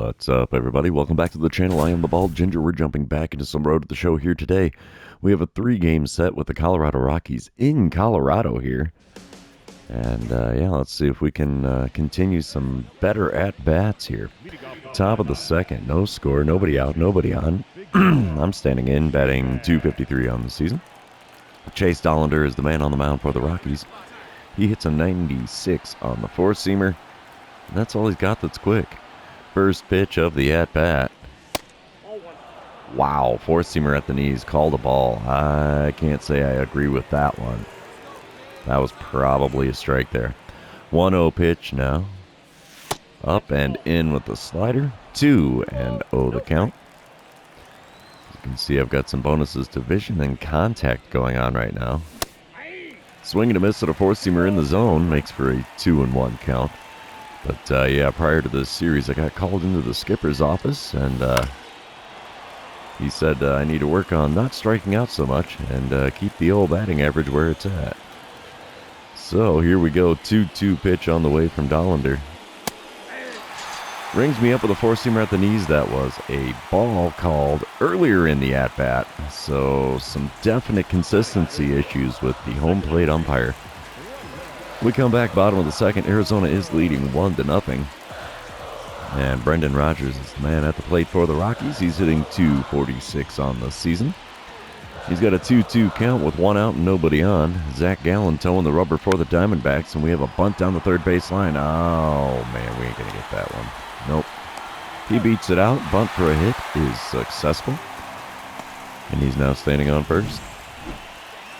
What's up, everybody? Welcome back to the channel. I am the Bald Ginger. We're jumping back into some Road to the Show here today. We have a 3-game set with the Colorado Rockies in Colorado here. And, yeah, let's see if we can continue some better at-bats here. Top of the second, no score, nobody out, nobody on. I'm standing in, batting .253 on the season. Chase Dollander is the man on the mound for the Rockies. He hits a 96 on the four-seamer. That's all he's got that's quick. First pitch of the at-bat. Wow, four-seamer at the knees, called a ball. I can't say I agree with that one. That was probably a strike there. 1-0 pitch now. Up and in with the slider. 2-0 the count. As you can see, I've got some bonuses to vision and contact going on right now. Swing and a miss at a four-seamer in the zone makes for a 2-1 count. But, yeah, prior to this series, I got called into the skipper's office, and he said I need to work on not striking out so much and keep the old batting average where it's at. So, here we go. 2-2 pitch on the way from Dollander. Rings me up with a four-seamer at the knees. That was a ball called earlier in the at-bat. So, some definite consistency issues with the home plate umpire. We come back bottom of the second. Arizona is leading 1-0. And Brendan Rodgers is the man at the plate for the Rockies. He's hitting .246 on the season. He's got a 2-2 count with 1 out and nobody on. Zach Gallen towing the rubber for the Diamondbacks, and we have a bunt down the third base line. Oh, man, we ain't going to get that one. Nope. He beats it out. Bunt for a hit is successful. And he's now standing on first.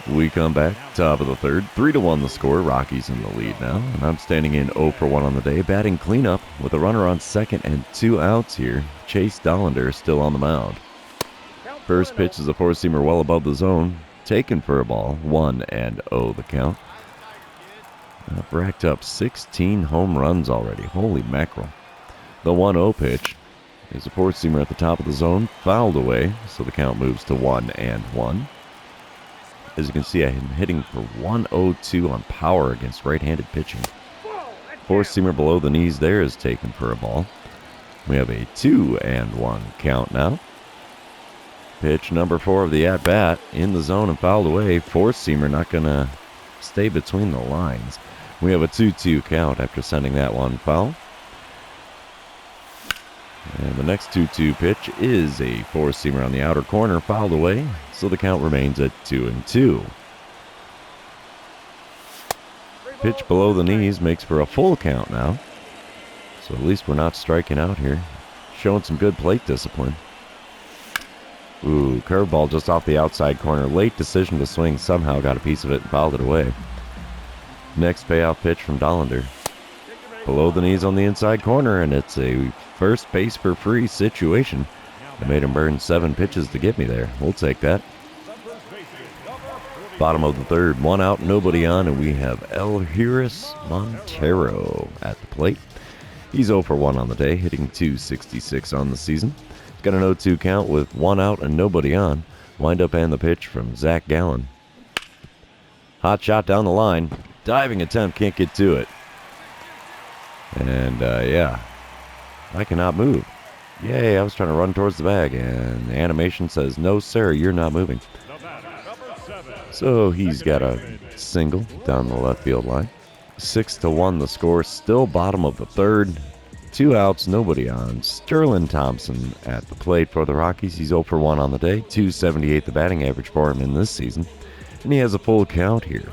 We come back, top of the third, 3-1 the score. Rockies in the lead now, and I'm standing in 0 for 1 on the day, batting cleanup with a runner on second and 2 outs here. Chase Dollander still on the mound. First pitch is a four-seamer well above the zone, taken for a ball, 1-0 the count. I've racked up 16 home runs already. Holy mackerel. The 1-0 pitch is a four-seamer at the top of the zone, fouled away, so the count moves to 1-1. As you can see, I am hitting for 102 on power against right-handed pitching. Four-seamer below the knees there is taken for a ball. We have a 2-1 count now. Pitch number 4 of the at-bat in the zone and fouled away. Four-seamer not going to stay between the lines. We have a 2-2 count after sending that one foul. And the next 2-2 pitch is a four-seamer on the outer corner, fouled away, so the count remains at 2-2. Pitch below the knees makes for a full count now. So at least we're not striking out here. Showing some good plate discipline. Ooh, curveball just off the outside corner. Late decision to swing. Somehow got a piece of it and fouled it away. Next payoff pitch from Dollander. Below the knees on the inside corner, and it's a first base for free situation. I made him burn 7 pitches to get me there. We'll take that. Bottom of the third, 1 out, nobody on, and we have Eleuris Montero at the plate. He's 0 for 1 on the day, hitting .266 on the season. He's got an 0-2 count with 1 out and nobody on. Wind up and the pitch from Zach Gallen. Hot shot down the line. Diving attempt, can't get to it. And, yeah, I cannot move. Yay, I was trying to run towards the bag, and the animation says, no, sir, you're not moving. So he's got a single down the left field line. 6-1 the score, still bottom of the third. 2 outs, nobody on. Sterling Thompson at the plate for the Rockies. He's 0 for 1 on the day. .278 the batting average for him in this season. And he has a full count here.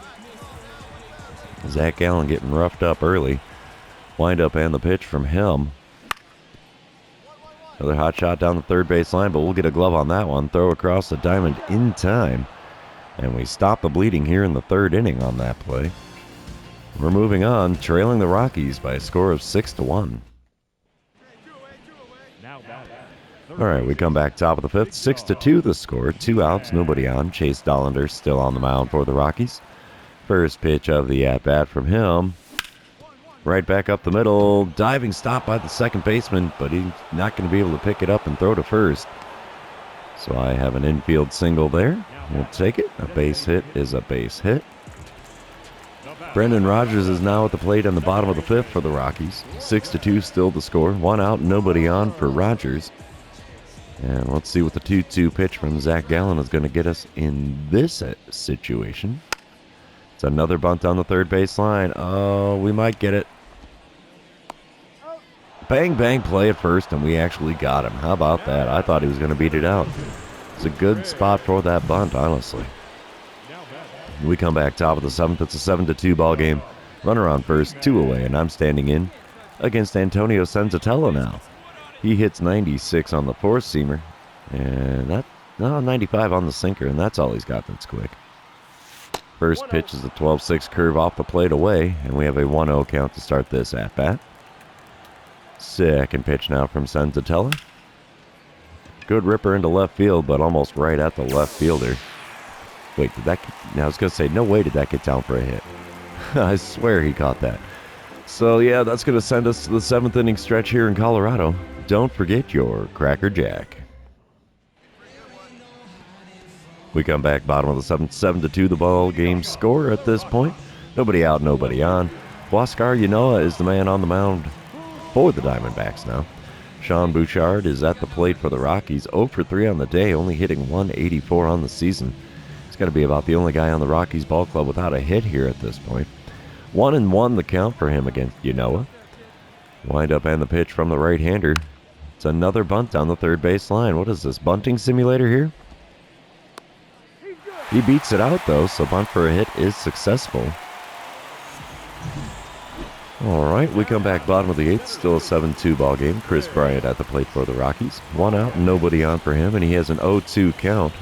Zach Gallen getting roughed up early. Wind up and the pitch from him. Another hot shot down the third base line, but we'll get a glove on that one. Throw across the diamond in time. And we stop the bleeding here in the third inning on that play. We're moving on, trailing the Rockies by a score of 6-1. All right, we come back top of the fifth. 6-2 the score. 2 outs, nobody on. Chase Dollander still on the mound for the Rockies. First pitch of the at-bat from him. Right back up the middle. Diving stop by the second baseman, but he's not going to be able to pick it up and throw to first. So I have an infield single there. We'll take it. A base hit is a base hit. Brendan Rodgers is now at the plate in the bottom of the fifth for the Rockies. 6-2 still the score. One out, nobody on for Rodgers. And let's see what the 2-2 pitch from Zach Gallen is going to get us in this situation. It's another bunt on the third base line. Oh, we might get it. Bang, bang play at first, and we actually got him. How about that? I thought he was going to beat it out. It's a good spot for that bunt, honestly. We come back top of the seventh. It's a 7-2 ball game. Runner on first, 2 away, and I'm standing in against Antonio Senzatella now. He hits 96 on the four-seamer, and 95 on the sinker, and that's all he's got that's quick. First pitch is a 12-6 curve off the plate away, and we have a 1-0 count to start this at-bat. Second pitch now from Senzatella. Good ripper into left field, but almost right at the left fielder. Wait, did that... I was going to say, no way did that get down for a hit. I swear he caught that. So, yeah, that's going to send us to the 7th inning stretch here in Colorado. Don't forget your Cracker Jack. We come back bottom of the 7th, 7-2 the ball game score at this point. Nobody out, nobody on. Huascar Ynoa is the man on the mound for the Diamondbacks now. Sean Bouchard is at the plate for the Rockies. 0 for 3 on the day, only hitting 184 on the season. He's got to be about the only guy on the Rockies ball club without a hit here at this point. 1-1 the count for him against Ynoa. Wind up and the pitch from the right-hander. It's another bunt down the third base line. What is this, bunting simulator here? He beats it out, though, so bunt for a hit is successful. All right, we come back bottom of the 8th. Still a 7-2 ball game. Chris Bryant at the plate for the Rockies. 1 out, nobody on for him, and he has an 0-2 count.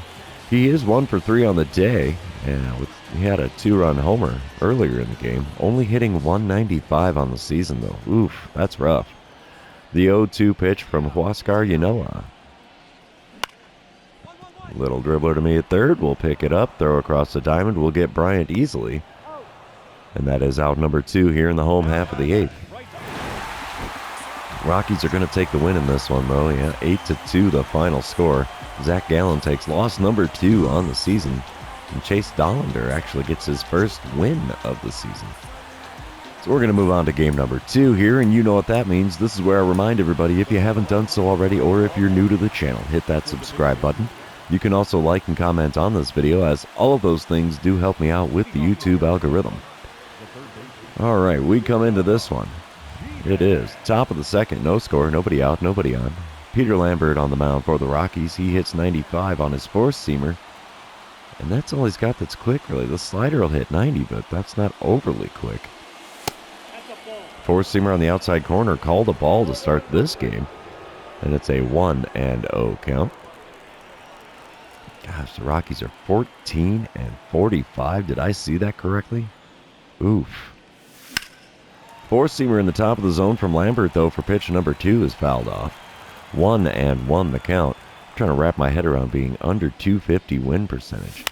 He is 1 for 3 on the day, and he had a 2-run homer earlier in the game. Only hitting 195 on the season, though. Oof, that's rough. The 0-2 pitch from Huascar Ynoa. Little dribbler to me at third. We'll pick it up, throw across the diamond. We'll get Bryant easily. And that is out number 2 here in the home half of the 8th. Rockies are going to take the win in this one, though. Yeah, 8-2 the final score. Zach Gallen takes loss number 2 on the season. And Chase Dollander actually gets his first win of the season. So we're going to move on to game number 2 here, and you know what that means. This is where I remind everybody, if you haven't done so already, or if you're new to the channel, hit that subscribe button. You can also like and comment on this video, as all of those things do help me out with the YouTube algorithm. All right, we come into this one. It is top of the 2nd, no score, nobody out, nobody on. Peter Lambert on the mound for the Rockies. He hits 95 on his four-seamer. And that's all he's got that's quick, really. The slider will hit 90, but that's not overly quick. Four-seamer on the outside corner called a ball to start this game. And it's a 1-0 count. Gosh, the Rockies are 14-45. Did I see that correctly? Oof. Four-seamer in the top of the zone from Lambert, though, for pitch number 2 is fouled off. 1-1 the count. I'm trying to wrap my head around being under 250 win percentage.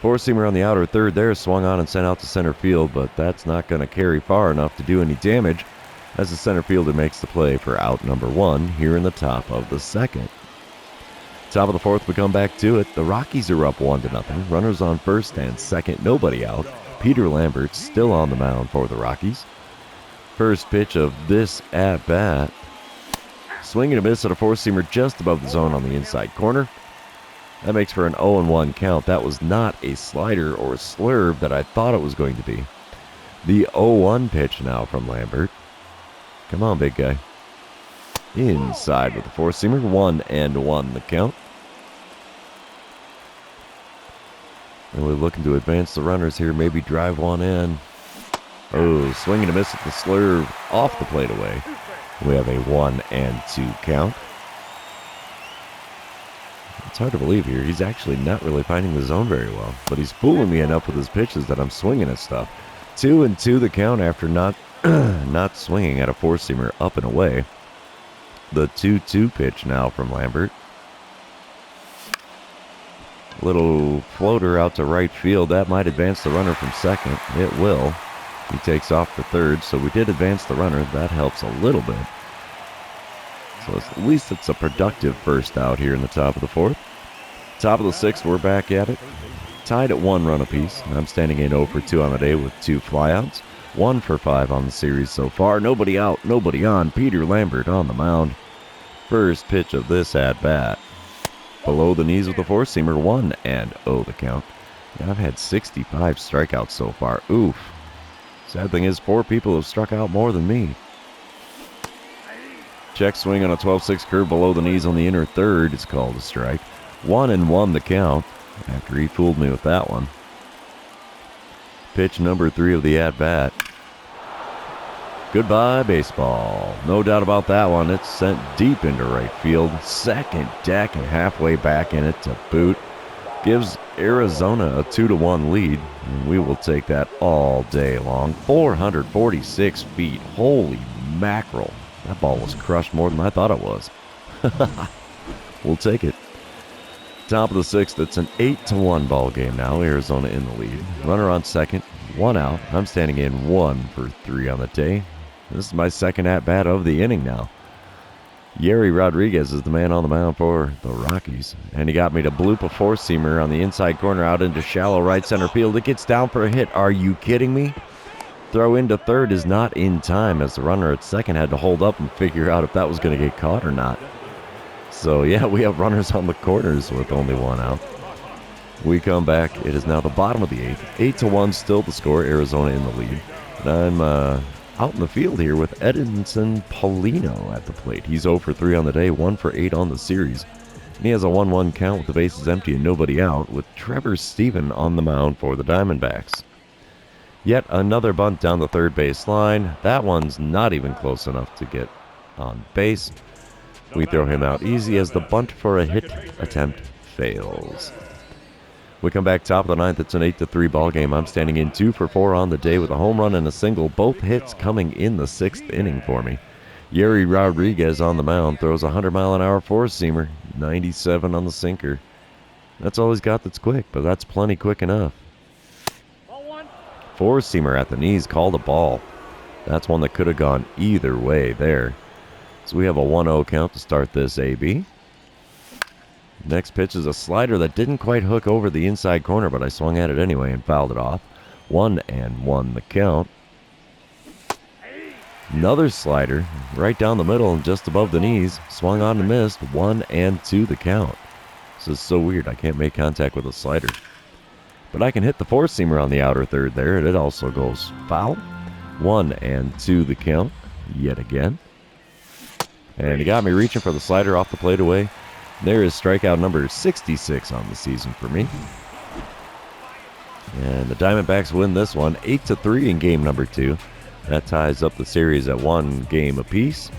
Four-seamer on the outer third there, swung on and sent out to center field, but that's not going to carry far enough to do any damage as the center fielder makes the play for out number 1 here in the top of the 2nd. Top of the 4th, we come back to it. The Rockies are up 1-0. Runners on first and second, nobody out. Peter Lambert still on the mound for the Rockies. First pitch of this at-bat. Swing and a miss at a four-seamer just above the zone on the inside corner. That makes for an 0-1 count. That was not a slider or slurve that I thought it was going to be. The 0-1 pitch now from Lambert. Come on, big guy. Inside with the four-seamer. 1-1 the count. And we're looking to advance the runners here. Maybe drive one in. Oh, swing and a miss at the slurve off the plate away. We have a 1-2 count. It's hard to believe here. He's actually not really finding the zone very well, but he's fooling me enough with his pitches that I'm swinging at stuff. 2-2 the count after not swinging at a four-seamer up and away. The 2-2 pitch now from Lambert. Little floater out to right field. That might advance the runner from second. It will. He takes off for third, so we did advance the runner. That helps a little bit. So at least it's a productive first out here in the top of the 4th. Top of the 6th, we're back at it. Tied at 1 run apiece. I'm standing in 0 for 2 on the day with 2 flyouts. 1 for 5 on the series so far. Nobody out, nobody on. Peter Lambert on the mound. First pitch of this at-bat. Below the knees with the 4-seamer. 1-0 the count. Yeah, I've had 65 strikeouts so far. Oof. Sad thing is, 4 people have struck out more than me. Check swing on a 12-6 curve below the knees on the inner third. It's called a strike. 1-1 the count after he fooled me with that one. Pitch number 3 of the at-bat. Goodbye, baseball. No doubt about that one. It's sent deep into right field. Second deck and halfway back in it to boot. Gives Arizona a 2-1 lead. And we will take that all day long. 446 feet. Holy mackerel. That ball was crushed more than I thought it was. We'll take it. Top of the 6th. It's an 8-1 ball game now. Arizona in the lead. Runner on second. 1 out. I'm standing in 1 for 3 on the day. This is my second at-bat of the inning now. Yerry Rodriguez is the man on the mound for the Rockies. And he got me to bloop a 4-seamer on the inside corner out into shallow right center field. It gets down for a hit. Are you kidding me? Throw into third is not in time as the runner at second had to hold up and figure out if that was going to get caught or not. So, yeah, we have runners on the corners with only 1 out. We come back. It is now the bottom of the 8th. 8-1 still the score. Arizona in the lead. And I'm out in the field here with Edinson Paulino at the plate. He's 0 for 3 on the day, 1 for 8 on the series. And he has a 1-1 count with the bases empty and nobody out, with Trevor Stephen on the mound for the Diamondbacks. Yet another bunt down the third base line. That one's not even close enough to get on base. We throw him out easy as the bunt for a hit attempt fails. We come back top of the 9th. It's an 8-3 ball game. I'm standing in 2 for 4 on the day with a home run and a single. Both hits coming in the 6th inning for me. Yerry Rodriguez on the mound throws a 100-mile-an-hour 4-seamer. 97 on the sinker. That's all he's got that's quick, but that's plenty quick enough. 4-seamer at the knees, called a ball. That's one that could have gone either way there. So we have a 1-0 count to start this AB. Next pitch is a slider that didn't quite hook over the inside corner, but I swung at it anyway and fouled it off. 1-1 the count. Another slider right down the middle and just above the knees. Swung on and missed. 1-2 the count. This is so weird. I can't make contact with a slider. But I can hit the 4-seamer on the outer third there, and it also goes foul. 1-2 the count yet again. And he got me reaching for the slider off the plate away. There is strikeout number 66 on the season for me. And the Diamondbacks win this one 8-3 in game number 2. That ties up the series at 1 game apiece.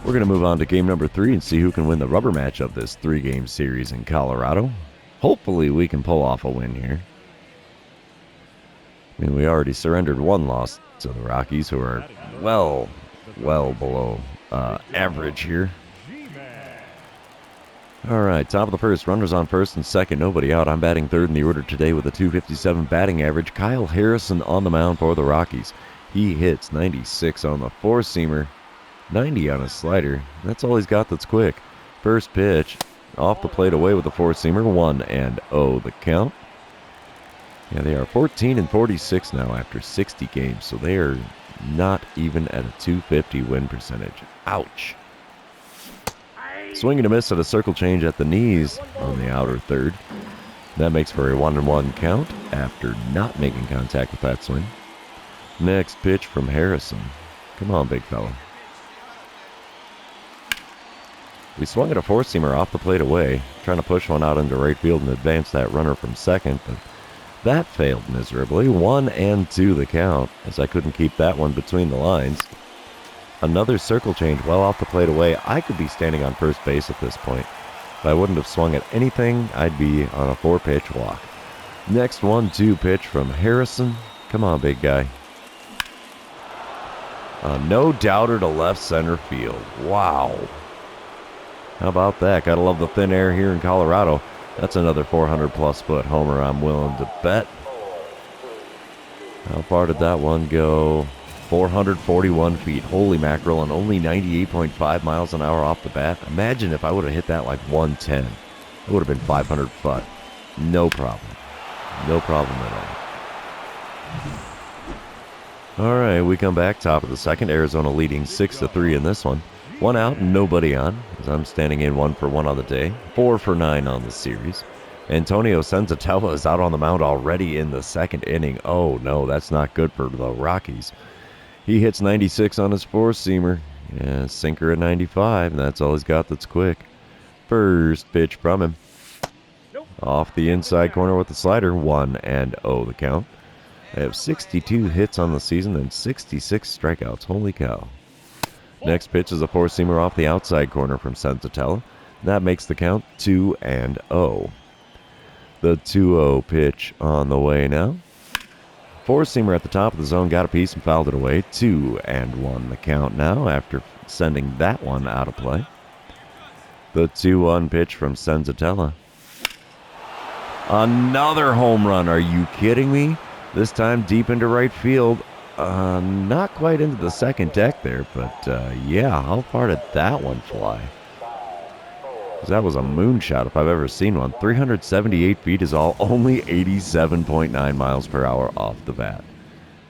We're going to move on to game number 3 and see who can win the rubber match of this 3-game series in Colorado. Hopefully we can pull off a win here. I mean, we already surrendered 1 loss to the Rockies, who are well below average here. All right, top of the 1st, runners on 1st and 2nd, nobody out. I'm batting 3rd in the order today with a .257 batting average. Kyle Harrison on the mound for the Rockies. He hits 96 on the 4-seamer, 90 on a slider. That's all he's got that's quick. First pitch, off the plate away with the 4-seamer, 1-0 the count. Yeah, they are 14-46 now after 60 games, so they are not even at a .250 win percentage. Ouch. Swing and a miss at a circle change at the knees on the outer third. That makes for a 1-1 count after not making contact with that swing. Next pitch from Harrison. Come on, big fella. We swung at a 4-seamer off the plate away, trying to push one out into right field and advance that runner from second, but that failed miserably. 1-2 the count, as I couldn't keep that one between the lines. Another circle change well off the plate away. I could be standing on first base at this point. If I wouldn't have swung at anything, I'd be on a 4-pitch walk. Next 1-2 pitch from Harrison. Come on, big guy. No doubter to left center field. Wow. How about that? Gotta love the thin air here in Colorado. That's another 400-plus foot homer I'm willing to bet. How far did that one go? 441 feet. Holy mackerel, and only 98.5 miles an hour off the bat. Imagine if I would have hit that like 110. It would have been 500 foot. No problem. No problem at all. All right, we come back, top of the second. Arizona leading 6-3 in this one. 1 out, nobody on, as I'm standing in 1 for 1 on the day. 4 for 9 on the series. Antonio Senzatella is out on the mound already in the second inning. Oh, no, that's not good for the Rockies. He hits 96 on his four-seamer. Yeah, sinker at 95, and that's all he's got that's quick. First pitch from him. Off the inside corner with the slider. 1-0 the count. They have 62 hits on the season and 66 strikeouts. Holy cow. Next pitch is a four-seamer off the outside corner from Senzatella. That makes the count 2-0. The 2-0 pitch on the way now. Four-seamer at the top of the zone, got a piece and fouled it away. 2-1 the count now after sending that one out of play. The 2-1 pitch from Senzatella. Another home run. Are you kidding me? This time deep into right field. Not quite into the second deck there, but yeah, how far did that one fly? That was a moonshot if I've ever seen one. 378 feet is all, only 87.9 miles per hour off the bat.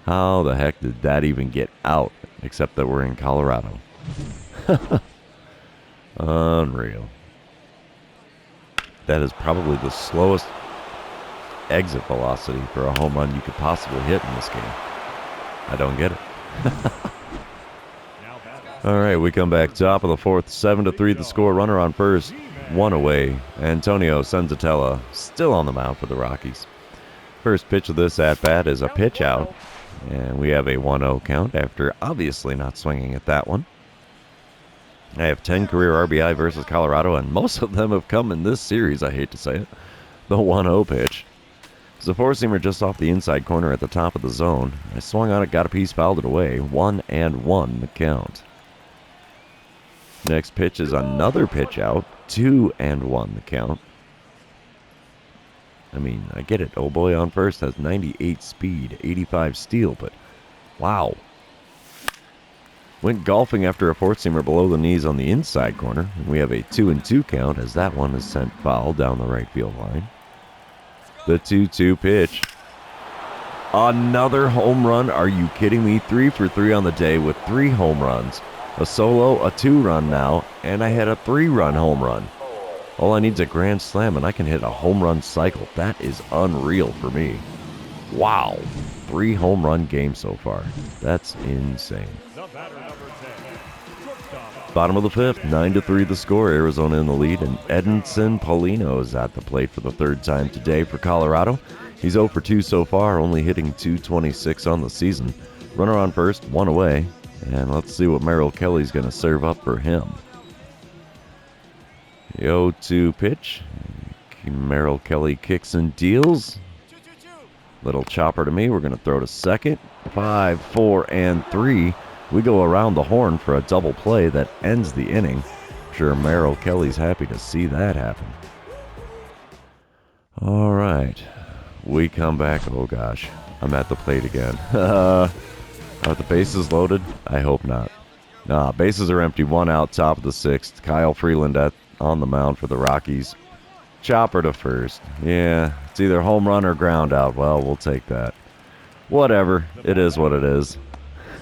How the heck did that even get out? Except that we're in Colorado. Unreal. That is probably the slowest exit velocity for a home run you could possibly hit in this game. I don't get it. All right, we come back top of the fourth. 7-3 the score. Runner on first. 1 away. Antonio Senzatella still on the mound for the Rockies. First pitch of this at-bat is a pitch out. And we have a 1-0 count after obviously not swinging at that one. I have 10 career RBI versus Colorado, and most of them have come in this series, I hate to say it. The 1-0 pitch. It's a four-seamer just off the inside corner at the top of the zone. I swung on it, got a piece, fouled it away. 1-1 the count. Next pitch is another pitch out. 2-1 the count. I mean, I get it. Oh boy on first has 98 speed, 85 steal, but wow. Went golfing after a fourth-seamer below the knees on the inside corner. And we have a 2-2 count as that one is sent foul down the right field line. The 2-2 pitch. Another home run. Are you kidding me? 3 for 3 on the day with 3 home runs. A solo, a 2-run now, and I had a 3-run home run. All I need is a grand slam, and I can hit a home run cycle. That is unreal for me. Wow. 3 home run games so far. That's insane. Bottom of the fifth, 9-3 the score. Arizona in the lead, and Edinson Paulino is at the plate for the third time today for Colorado. He's 0 for 2 so far, only hitting .226 on the season. Runner on first, 1 away. And let's see what Merrill Kelly's going to serve up for him. The 0-2 pitch. Merrill Kelly kicks and deals. Little chopper to me. We're going to throw to second. 5, 4, and 3. We go around the horn for a double play that ends the inning. I'm sure Merrill Kelly's happy to see that happen. All right. We come back. Oh, gosh. I'm at the plate again. Are the bases loaded? I hope not. Nah, bases are empty. 1 out, top of the sixth. Kyle Freeland on the mound for the Rockies. Chopper to first. Yeah, it's either home run or ground out. Well, we'll take that. Whatever. It is what it is.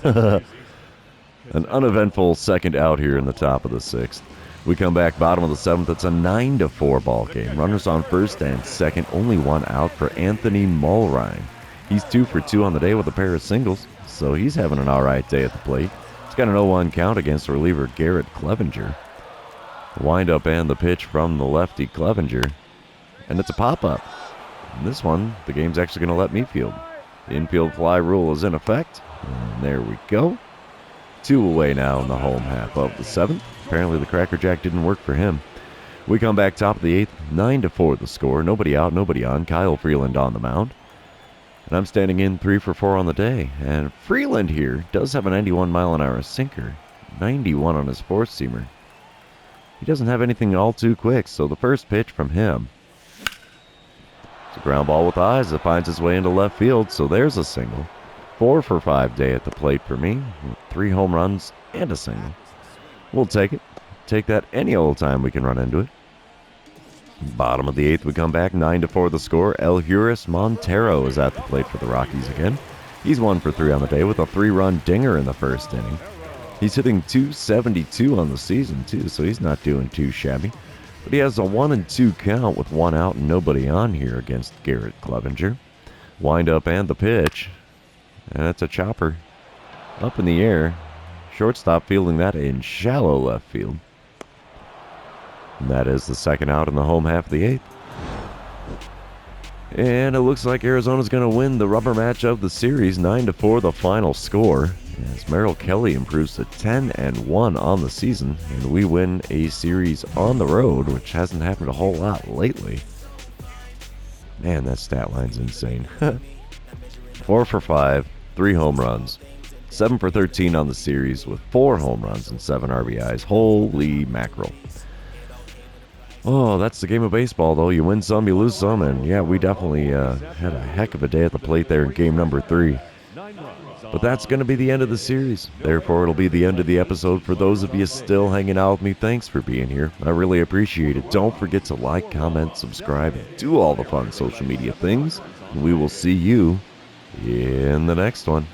An uneventful second out here in the top of the sixth. We come back bottom of the seventh. It's a 9-4 ball game. Runners on first and second. Only 1 out for Anthony Mulrine. He's 2 for 2 on the day with a pair of singles, so he's having an all right day at the plate. He's got an 0-1 count against reliever Garrett Clevenger. The windup and the pitch from the lefty Clevenger, and it's a pop-up. And this one, the game's actually going to let me field. The infield fly rule is in effect, and there we go. 2 away now in the home half of the seventh. Apparently the Cracker Jack didn't work for him. We come back top of the eighth, 9-4 the score. Nobody out, nobody on. Kyle Freeland on the mound. And I'm standing in 3 for 4 on the day. And Freeland here does have a 91-mile-an-hour sinker. 91 on his four-seamer. He doesn't have anything all too quick, so the first pitch from him. It's a ground ball with eyes that finds its way into left field, so there's a single. 4 for 5 day at the plate for me, with 3 home runs and a single. We'll take it. Take that any old time we can run into it. Bottom of the 8th, we come back 9-4 the score. Elhuris Montero is at the plate for the Rockies again. He's 1 for 3 on the day with a 3-run dinger in the first inning. He's hitting .272 on the season, too, so he's not doing too shabby. But he has a 1-2 count with 1 out and nobody on here against Garrett Clevenger. Wind up and the pitch. And that's a chopper. Up in the air. Shortstop fielding that in shallow left field. And that is the second out in the home half of the 8th. And it looks like Arizona's going to win the rubber match of the series, 9-4 the final score. As Merrill Kelly improves to 10-1 on the season, and we win a series on the road, which hasn't happened a whole lot lately. Man, that stat line's insane. 4 for 5, 3 home runs, 7 for 13 on the series with 4 home runs and 7 RBIs. Holy mackerel. Oh, that's the game of baseball, though. You win some, you lose some, and yeah, we definitely had a heck of a day at the plate there in game number 3. But that's going to be the end of the series. Therefore, it'll be the end of the episode. For those of you still hanging out with me, thanks for being here. I really appreciate it. Don't forget to like, comment, subscribe, and do all the fun social media things. And we will see you in the next one.